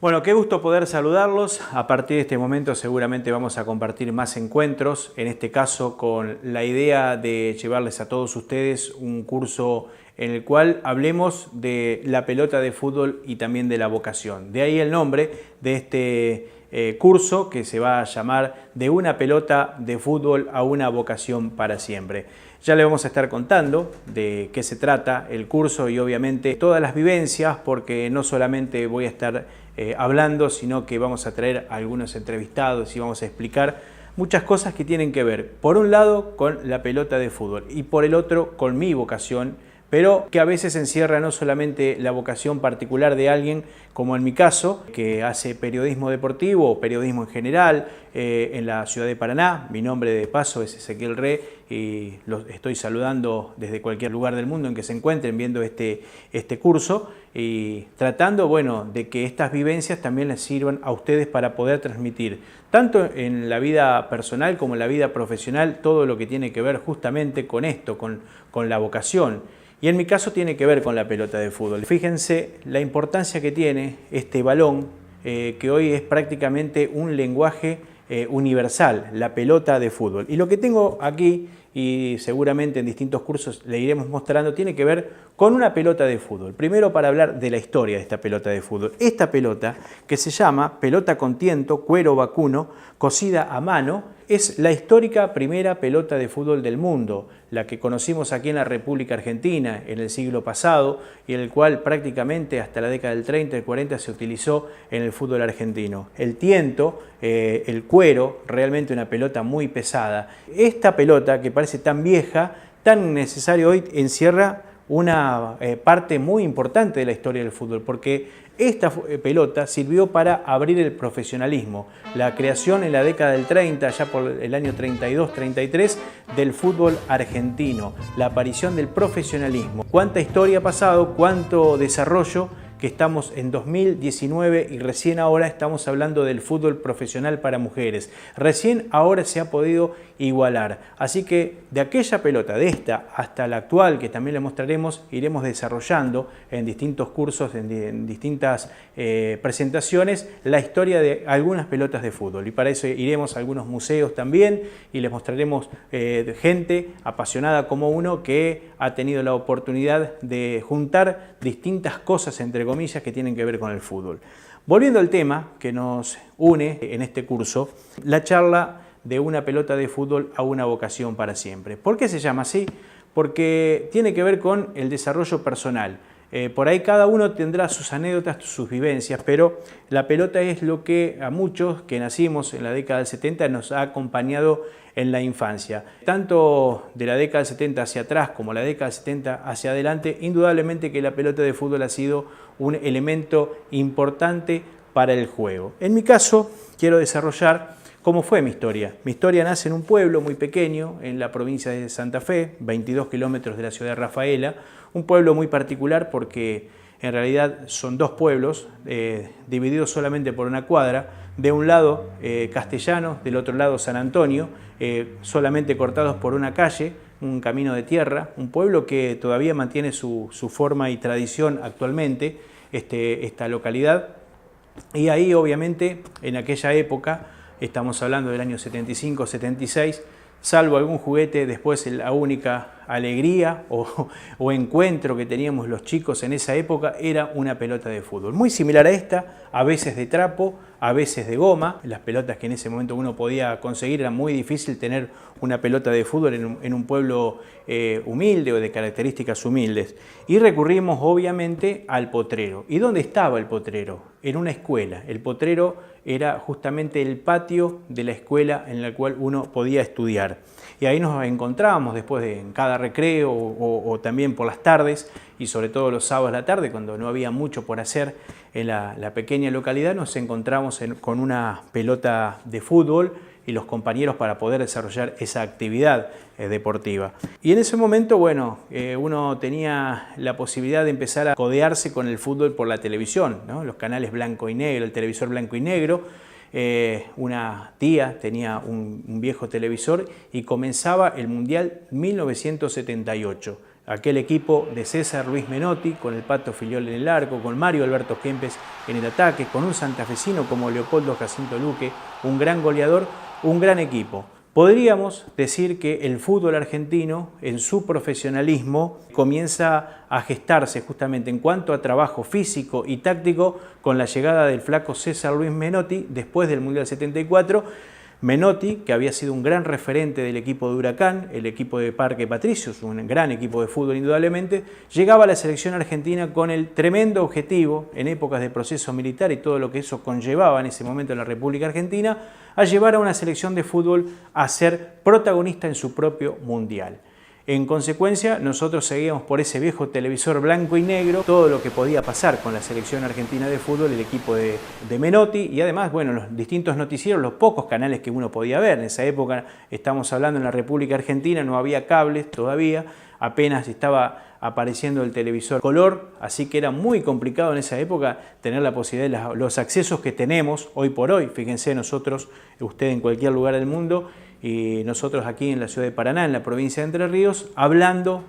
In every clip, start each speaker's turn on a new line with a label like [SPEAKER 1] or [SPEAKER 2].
[SPEAKER 1] Bueno, qué gusto poder saludarlos. A partir de este momento seguramente vamos a compartir más encuentros, en este caso con la idea de llevarles a todos ustedes un curso en el cual hablemos de la pelota de fútbol y también de la vocación. De ahí el nombre de este curso, que se va a llamar De una pelota de fútbol a una vocación para siempre. Ya le vamos a estar contando de qué se trata el curso y obviamente todas las vivencias, porque no solamente voy a estar hablando, sino que vamos a traer a algunos entrevistados y vamos a explicar muchas cosas que tienen que ver, por un lado, con la pelota de fútbol y por el otro, con mi vocación, pero que a veces encierra no solamente la vocación particular de alguien, como en mi caso, que hace periodismo deportivo o periodismo en general en la ciudad de Paraná. Mi nombre de paso es Ezequiel Re y los estoy saludando desde cualquier lugar del mundo en que se encuentren viendo este curso y tratando, bueno, de que estas vivencias también les sirvan a ustedes para poder transmitir, tanto en la vida personal como en la vida profesional, todo lo que tiene que ver justamente con esto, con la vocación. Y en mi caso tiene que ver con la pelota de fútbol. Fíjense la importancia que tiene este balón, que hoy es prácticamente un lenguaje universal, la pelota de fútbol. Y lo que tengo aquí, y seguramente en distintos cursos le iremos mostrando, tiene que ver con una pelota de fútbol. Primero, para hablar de la historia de esta pelota de fútbol. Esta pelota, que se llama pelota con tiento, cuero vacuno, cosida a mano, es la histórica primera pelota de fútbol del mundo, la que conocimos aquí en la República Argentina en el siglo pasado y el cual prácticamente hasta la década del 30 y 40 se utilizó en el fútbol argentino. El tiento, el cuero, realmente una pelota muy pesada. Esta pelota, que parece tan vieja, tan necesaria hoy, encierra una parte muy importante de la historia del fútbol, porque esta pelota sirvió para abrir el profesionalismo, la creación en la década del 30, ya por el año 32-33, del fútbol argentino, la aparición del profesionalismo. Cuánta historia ha pasado, cuánto desarrollo, que estamos en 2019 y recién ahora estamos hablando del fútbol profesional para mujeres. Recién ahora se ha podido igualar. Así que de aquella pelota, de esta hasta la actual, que también le mostraremos, iremos desarrollando en distintos cursos, en distintas presentaciones, la historia de algunas pelotas de fútbol. Y para eso iremos a algunos museos también y les mostraremos gente apasionada como uno que ha tenido la oportunidad de juntar distintas cosas, entre comillas, que tienen que ver con el fútbol. Volviendo al tema que nos une en este curso, la charla de una pelota de fútbol a una vocación para siempre. ¿Por qué se llama así? Porque tiene que ver con el desarrollo personal. Por ahí cada uno tendrá sus anécdotas, sus vivencias, pero la pelota es lo que a muchos que nacimos en la década del 70 nos ha acompañado en la infancia. Tanto de la década del 70 hacia atrás como la década del 70 hacia adelante, indudablemente que la pelota de fútbol ha sido un elemento importante para el juego. En mi caso, quiero desarrollar cómo fue mi historia. Mi historia nace en un pueblo muy pequeño, en la provincia de Santa Fe, 22 kilómetros de la ciudad de Rafaela, un pueblo muy particular porque en realidad son dos pueblos divididos solamente por una cuadra, de un lado Castellanos, del otro lado San Antonio, solamente cortados por una calle, un camino de tierra, un pueblo que todavía mantiene su forma y tradición actualmente, esta localidad. Y ahí obviamente en aquella época, estamos hablando del año 75-76, salvo algún juguete, después la única alegría o encuentro que teníamos los chicos en esa época era una pelota de fútbol. Muy similar a esta, a veces de trapo, a veces de goma. Las pelotas que en ese momento uno podía conseguir, era muy difícil tener una pelota de fútbol en un pueblo humilde o de características humildes. Y recurrimos obviamente al potrero. ¿Y dónde estaba el potrero? En una escuela. El potrero era justamente el patio de la escuela en la cual uno podía estudiar. Y ahí nos encontrábamos después en cada recreo o también por las tardes y sobre todo los sábados a la tarde, cuando no había mucho por hacer en la pequeña localidad, nos encontramos con una pelota de fútbol y los compañeros para poder desarrollar esa actividad deportiva. Y en ese momento, bueno, uno tenía la posibilidad de empezar a codearse con el fútbol por la televisión, ¿no? Los canales blanco y negro, el televisor blanco y negro. Una tía tenía un viejo televisor y comenzaba el Mundial 1978. aquel equipo de César Luis Menotti, con el Pato Filiol en el arco, con Mario Alberto Kempes en el ataque, con un santafesino como Leopoldo Jacinto Luque, un gran goleador, un gran equipo. Podríamos decir que el fútbol argentino, en su profesionalismo, comienza a gestarse justamente en cuanto a trabajo físico y táctico con la llegada del flaco César Luis Menotti después del Mundial 74. Menotti, que había sido un gran referente del equipo de Huracán, el equipo de Parque Patricios, un gran equipo de fútbol indudablemente, llegaba a la selección argentina con el tremendo objetivo, en épocas de proceso militar y todo lo que eso conllevaba en ese momento en la República Argentina, a llevar a una selección de fútbol a ser protagonista en su propio mundial. En consecuencia, nosotros seguíamos por ese viejo televisor blanco y negro todo lo que podía pasar con la selección argentina de fútbol, el equipo de Menotti y además, bueno, los distintos noticieros, los pocos canales que uno podía ver. En esa época, estamos hablando en la República Argentina, no había cables todavía, apenas estaba apareciendo el televisor color, así que era muy complicado en esa época tener la posibilidad de los accesos que tenemos hoy por hoy. Fíjense nosotros, usted en cualquier lugar del mundo, y nosotros aquí en la ciudad de Paraná, en la provincia de Entre Ríos, hablando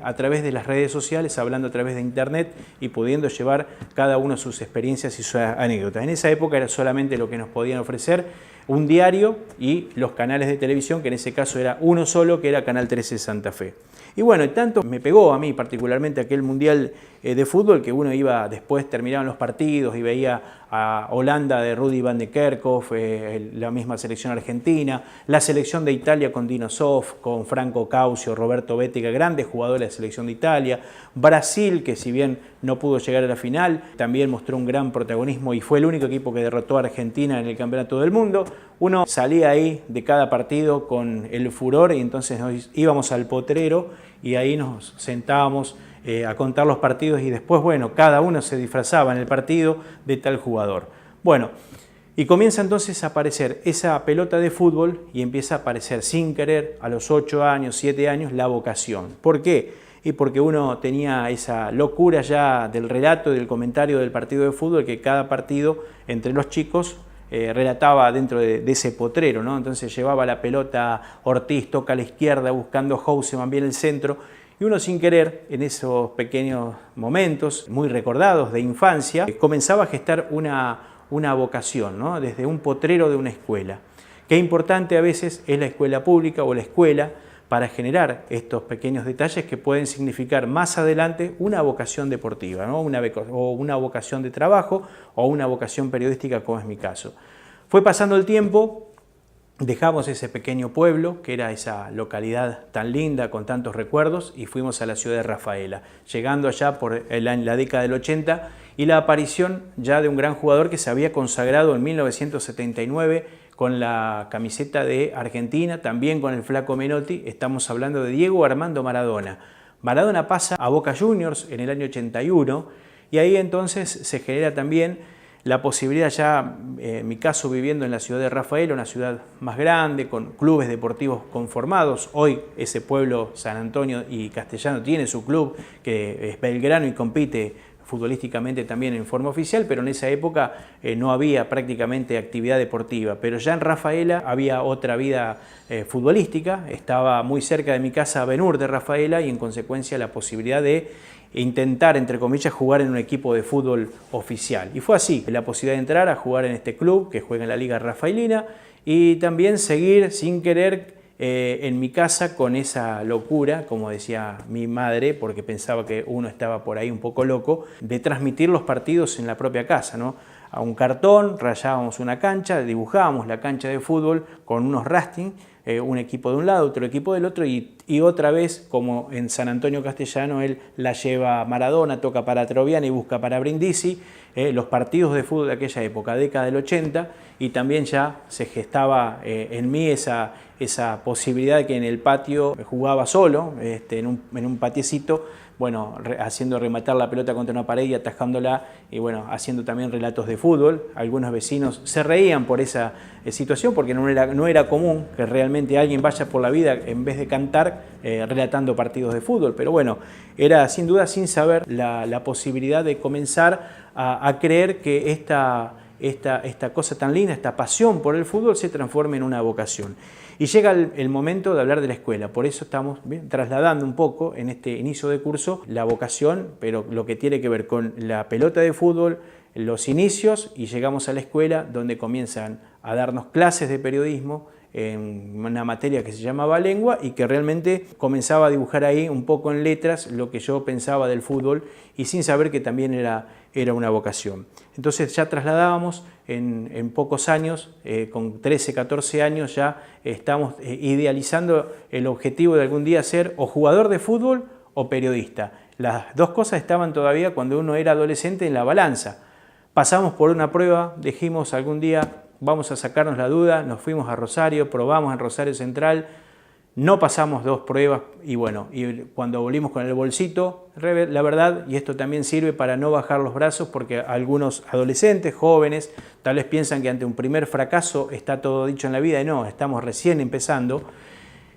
[SPEAKER 1] a través de las redes sociales, hablando a través de internet y pudiendo llevar cada uno sus experiencias y sus anécdotas. En esa época era solamente lo que nos podían ofrecer un diario y los canales de televisión, que en ese caso era uno solo, que era Canal 13 Santa Fe. Y bueno, tanto me pegó a mí particularmente aquel Mundial de fútbol, que uno iba, después terminaban los partidos y veía a Holanda de Rudy van de Kerkhoff, la misma selección argentina, la selección de Italia con Dino Zoff, con Franco Caucio, Roberto Béttica, grandes jugadores de la selección de Italia, Brasil, que si bien no pudo llegar a la final, también mostró un gran protagonismo y fue el único equipo que derrotó a Argentina en el Campeonato del Mundo. Uno salía ahí de cada partido con el furor y entonces nos íbamos al potrero y ahí nos sentábamos a contar los partidos y después, bueno, cada uno se disfrazaba en el partido de tal jugador. Bueno, y comienza entonces a aparecer esa pelota de fútbol y empieza a aparecer sin querer a los 8 años, 7 años la vocación. ¿Por qué? Y porque uno tenía esa locura ya del relato y del comentario del partido de fútbol, que cada partido entre los chicos relataba dentro de ese potrero, ¿no? Entonces llevaba la pelota Ortiz, toca a la izquierda buscando Houseman bien el centro, y uno sin querer, en esos pequeños momentos muy recordados de infancia, comenzaba a gestar una vocación, ¿no? Desde un potrero de una escuela. Qué importante a veces es la escuela pública o la escuela para generar estos pequeños detalles que pueden significar más adelante una vocación deportiva, ¿no? O una vocación de trabajo o una vocación periodística, como es mi caso. Fue pasando el tiempo, dejamos ese pequeño pueblo, que era esa localidad tan linda, con tantos recuerdos, y fuimos a la ciudad de Rafaela, llegando allá por la década del 80, y la aparición ya de un gran jugador que se había consagrado en 1979 con la camiseta de Argentina, también con el flaco Menotti. Estamos hablando de Diego Armando Maradona. Maradona pasa a Boca Juniors en el año 81, y ahí entonces se genera también la posibilidad, ya en mi caso viviendo en la ciudad de Rafaela, una ciudad más grande, con clubes deportivos conformados. Hoy ese pueblo, San Antonio y Castellano, tiene su club, que es Belgrano, y compite futbolísticamente también en forma oficial, pero en esa época no había prácticamente actividad deportiva. Pero ya en Rafaela había otra vida futbolística, estaba muy cerca de mi casa Ben-Hur de Rafaela y en consecuencia la posibilidad de intentar, entre comillas, jugar en un equipo de fútbol oficial. Y fue así, la posibilidad de entrar a jugar en este club que juega en la Liga Rafaelina y también seguir sin querer en mi casa con esa locura, como decía mi madre, porque pensaba que uno estaba por ahí un poco loco, de transmitir los partidos en la propia casa, ¿no? A un cartón, rayábamos una cancha, dibujábamos la cancha de fútbol con unos rastings, un equipo de un lado, otro equipo del otro, y otra vez, como en San Antonio Castellano, él la lleva a Maradona, toca para Troviani y busca para Brindisi, los partidos de fútbol de aquella época, década del 80, y también ya se gestaba en mí esa posibilidad de que en el patio jugaba solo, en un patiecito, bueno, haciendo rematar la pelota contra una pared y atajándola, y bueno, haciendo también relatos de fútbol. Algunos vecinos se reían por esa situación, porque no era común que realmente alguien vaya por la vida, en vez de cantar, relatando partidos de fútbol. Pero bueno, era sin duda, sin saber, la posibilidad de comenzar a creer que esta cosa tan linda, esta pasión por el fútbol se transforme en una vocación. Y llega el momento de hablar de la escuela, por eso estamos trasladando un poco en este inicio de curso la vocación, pero lo que tiene que ver con la pelota de fútbol, los inicios, y llegamos a la escuela donde comienzan a darnos clases de periodismo en una materia que se llamaba lengua y que realmente comenzaba a dibujar ahí un poco en letras lo que yo pensaba del fútbol y sin saber que también era una vocación. Entonces ya trasladábamos en pocos años, con 13, 14 años ya estamos idealizando el objetivo de algún día ser o jugador de fútbol o periodista. Las dos cosas estaban todavía cuando uno era adolescente en la balanza. Pasamos por una prueba, dijimos algún día vamos a sacarnos la duda, nos fuimos a Rosario, probamos en Rosario Central, no pasamos 2 pruebas y bueno, y cuando volvimos con el bolsito, la verdad, y esto también sirve para no bajar los brazos porque algunos adolescentes, jóvenes, tal vez piensan que ante un primer fracaso está todo dicho en la vida y no, estamos recién empezando.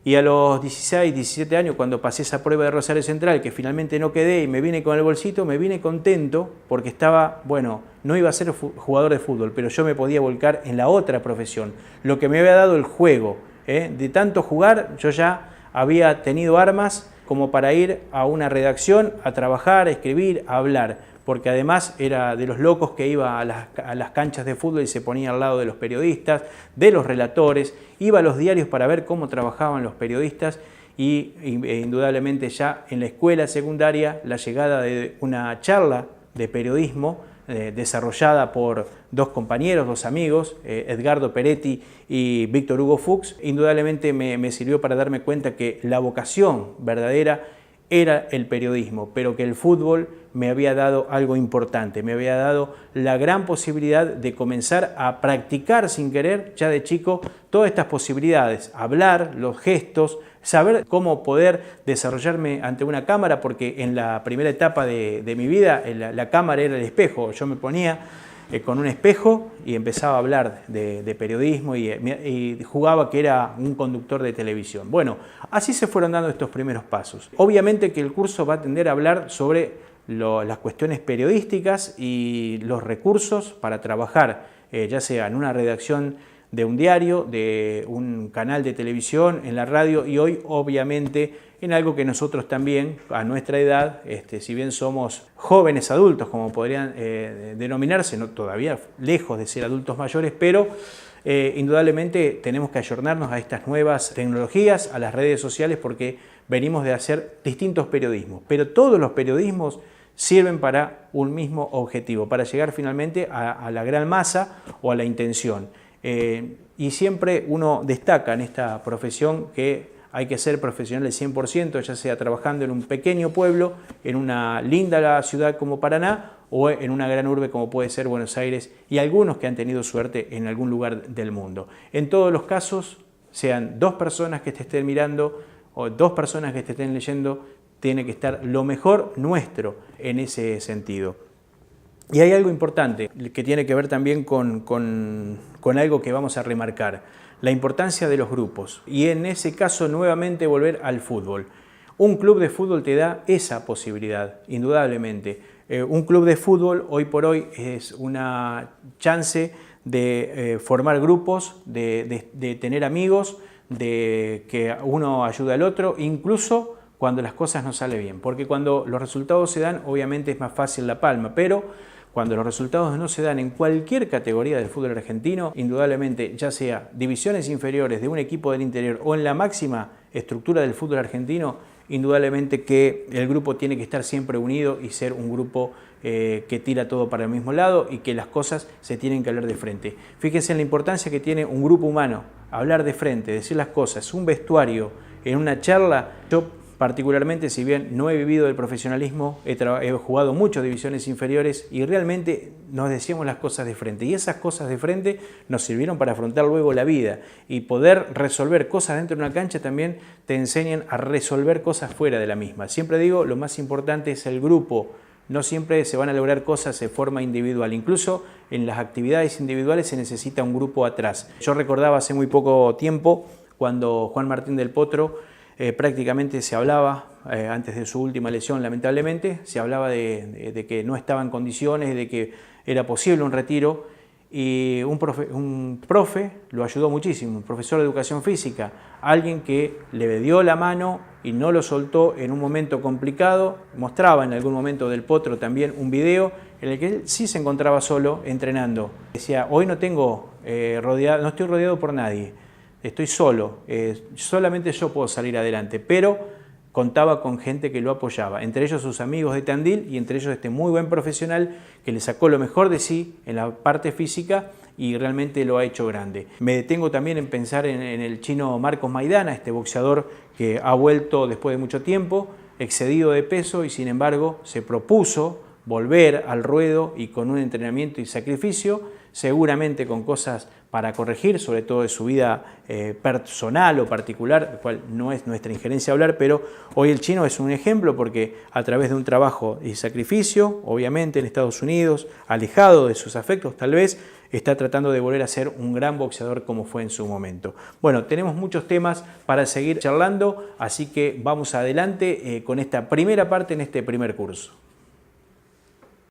[SPEAKER 1] Y a los 16, 17 años, cuando pasé esa prueba de Rosario Central, que finalmente no quedé y me vine con el bolsito, me vine contento porque estaba, bueno, no iba a ser jugador de fútbol, pero yo me podía volcar en la otra profesión, lo que me había dado el juego. De tanto jugar, yo ya había tenido armas como para ir a una redacción, a trabajar, a escribir, a hablar, porque además era de los locos que iba a las canchas de fútbol y se ponía al lado de los periodistas, de los relatores, iba a los diarios para ver cómo trabajaban los periodistas y indudablemente ya en la escuela secundaria la llegada de una charla de periodismo desarrollada por 2 compañeros, 2 amigos, Edgardo Peretti y Víctor Hugo Fuchs, indudablemente me sirvió para darme cuenta que la vocación verdadera era el periodismo, pero que el fútbol me había dado algo importante, me había dado la gran posibilidad de comenzar a practicar sin querer, ya de chico, todas estas posibilidades, hablar, los gestos, saber cómo poder desarrollarme ante una cámara, porque en la primera etapa de mi vida la cámara era el espejo, yo me ponía con un espejo y empezaba a hablar de periodismo y jugaba que era un conductor de televisión. Bueno, así se fueron dando estos primeros pasos. Obviamente que el curso va a tender a hablar sobre las cuestiones periodísticas y los recursos para trabajar, ya sea en una redacción de un diario, de un canal de televisión, en la radio y hoy obviamente en algo que nosotros también a nuestra edad, si bien somos jóvenes adultos como podrían denominarse, no, todavía lejos de ser adultos mayores, pero indudablemente tenemos que ayornarnos a estas nuevas tecnologías, a las redes sociales porque venimos de hacer distintos periodismos, pero todos los periodismos sirven para un mismo objetivo, para llegar finalmente a la gran masa o a la intención. Y siempre uno destaca en esta profesión que hay que ser profesional al 100%, ya sea trabajando en un pequeño pueblo, en una linda ciudad como Paraná o en una gran urbe como puede ser Buenos Aires y algunos que han tenido suerte en algún lugar del mundo. En todos los casos, sean 2 personas que te estén mirando o 2 personas que te estén leyendo, tiene que estar lo mejor nuestro en ese sentido. Y hay algo importante que tiene que ver también con algo que vamos a remarcar, la importancia de los grupos. Y en ese caso nuevamente volver al fútbol. Un club de fútbol te da esa posibilidad, indudablemente. Un club de fútbol hoy por hoy es una chance de formar grupos, de tener amigos, de que uno ayude al otro, incluso cuando las cosas no salen bien. Porque cuando los resultados se dan, obviamente es más fácil la palma, pero cuando los resultados no se dan en cualquier categoría del fútbol argentino, indudablemente, ya sea divisiones inferiores de un equipo del interior o en la máxima estructura del fútbol argentino, indudablemente que el grupo tiene que estar siempre unido y ser un grupo que tira todo para el mismo lado y que las cosas se tienen que hablar de frente. Fíjense en la importancia que tiene un grupo humano, hablar de frente, decir las cosas, un vestuario, en una charla. Yo particularmente, si bien no he vivido el profesionalismo, he jugado muchas divisiones inferiores y realmente nos decíamos las cosas de frente. Y esas cosas de frente nos sirvieron para afrontar luego la vida y poder resolver cosas dentro de una cancha también te enseñan a resolver cosas fuera de la misma. Siempre digo, lo más importante es el grupo. No siempre se van a lograr cosas de forma individual. Incluso en las actividades individuales se necesita un grupo atrás. Yo recordaba hace muy poco tiempo cuando Juan Martín del Potro prácticamente se hablaba, antes de su última lesión lamentablemente, se hablaba de que no estaba en condiciones, de que era posible un retiro y un profe lo ayudó muchísimo, un profesor de educación física, alguien que le dio la mano y no lo soltó en un momento complicado. Mostraba en algún momento del Potro también un video en el que él sí se encontraba solo entrenando. Decía, hoy no estoy rodeado por nadie, estoy solo, solamente yo puedo salir adelante, pero contaba con gente que lo apoyaba, entre ellos sus amigos de Tandil y entre ellos este muy buen profesional que le sacó lo mejor de sí en la parte física y realmente lo ha hecho grande. Me detengo también en pensar en el chino Marcos Maidana, este boxeador que ha vuelto después de mucho tiempo, excedido de peso y sin embargo se propuso volver al ruedo y con un entrenamiento y sacrificio, seguramente con cosas para corregir, sobre todo de su vida personal o particular, el cual no es nuestra injerencia hablar, pero hoy el chino es un ejemplo porque a través de un trabajo y sacrificio, obviamente en Estados Unidos, alejado de sus afectos tal vez, está tratando de volver a ser un gran boxeador como fue en su momento. Bueno, tenemos muchos temas para seguir charlando, así que vamos adelante con esta primera parte en este primer curso.